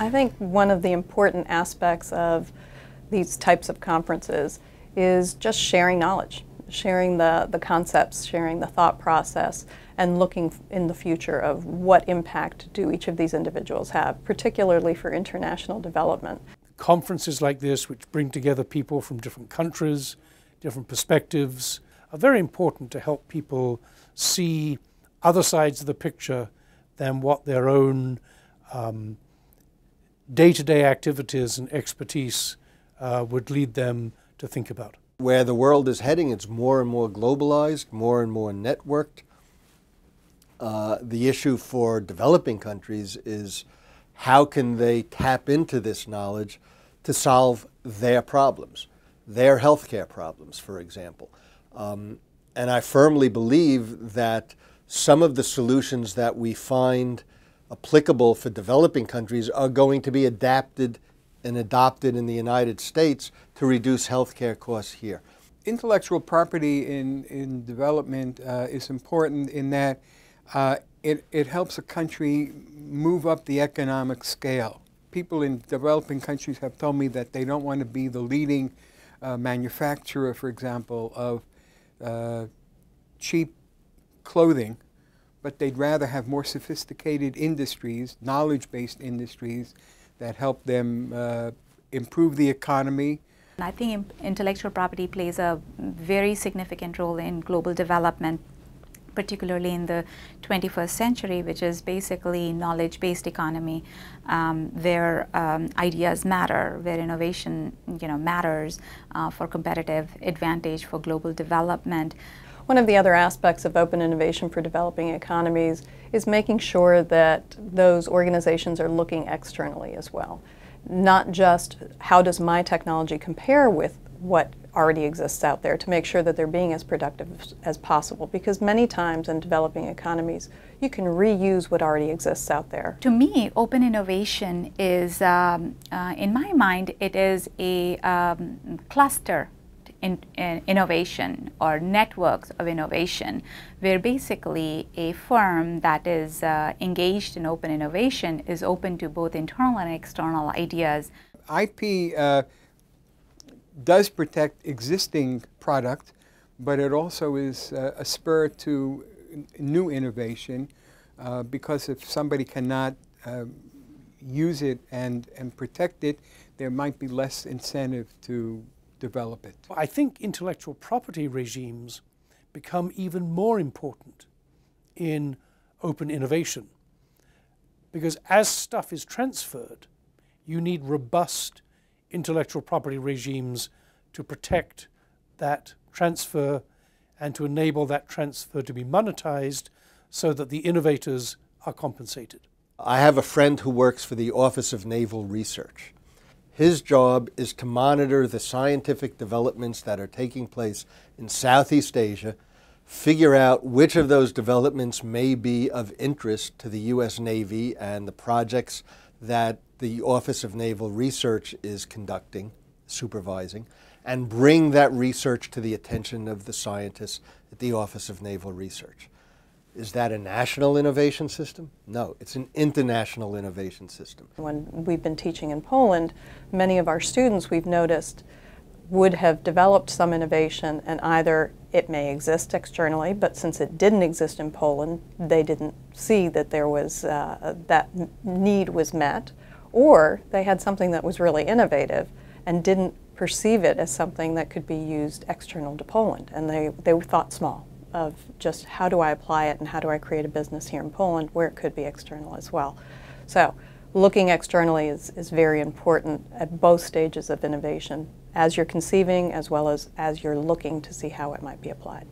I think one of the important aspects of these types of conferences is just sharing knowledge, sharing the concepts, sharing the thought process, and looking in the future of what impact do each of these individuals have, particularly for international development. Conferences like this, which bring together people from different countries, different perspectives, are very important to help people see other sides of the picture than what their own day-to-day activities and expertise would lead them to think about. Where the world is heading, it's more and more globalized, more and more networked. The issue for developing countries is how can they tap into this knowledge to solve their problems, their healthcare problems, for example. And I firmly believe that some of the solutions that we find applicable for developing countries are going to be adapted and adopted in the United States to reduce healthcare costs here. Intellectual property in development is important in that it helps a country move up the economic scale. People in developing countries have told me that they don't want to be the leading manufacturer, for example, of cheap clothing, but they'd rather have more sophisticated industries, knowledge-based industries, that help them improve the economy. I think intellectual property plays a very significant role in global development, particularly in the 21st century, which is basically knowledge-based economy, where ideas matter, where innovation matters for competitive advantage for global development. One of the other aspects of open innovation for developing economies is making sure that those organizations are looking externally as well. Not just how does my technology compare with what already exists out there, to make sure that they're being as productive as possible, because many times in developing economies you can reuse what already exists out there. To me, open innovation is, in my mind, it is a cluster innovation or networks of innovation, where basically a firm that is engaged in open innovation is open to both internal and external ideas. IP does protect existing product, but it also is a spur to new innovation, because if somebody cannot use it and protect it, there might be less incentive to develop it. I think intellectual property regimes become even more important in open innovation, because as stuff is transferred, you need robust intellectual property regimes to protect that transfer and to enable that transfer to be monetized so that the innovators are compensated. I have a friend who works for the Office of Naval Research. His job is to monitor the scientific developments that are taking place in Southeast Asia, figure out which of those developments may be of interest to the U.S. Navy and the projects that the Office of Naval Research is conducting, supervising, and bring that research to the attention of the scientists at the Office of Naval Research. Is that a national innovation system? No, it's an international innovation system. When we've been teaching in Poland, many of our students, we've noticed, would have developed some innovation, and either it may exist externally, but since it didn't exist in Poland, they didn't see that there was that need was met, or they had something that was really innovative and didn't perceive it as something that could be used external to Poland, and they thought small of just how do I apply it and how do I create a business here in Poland where it could be external as well. So looking externally is very important at both stages of innovation, as you're conceiving as well as you're looking to see how it might be applied.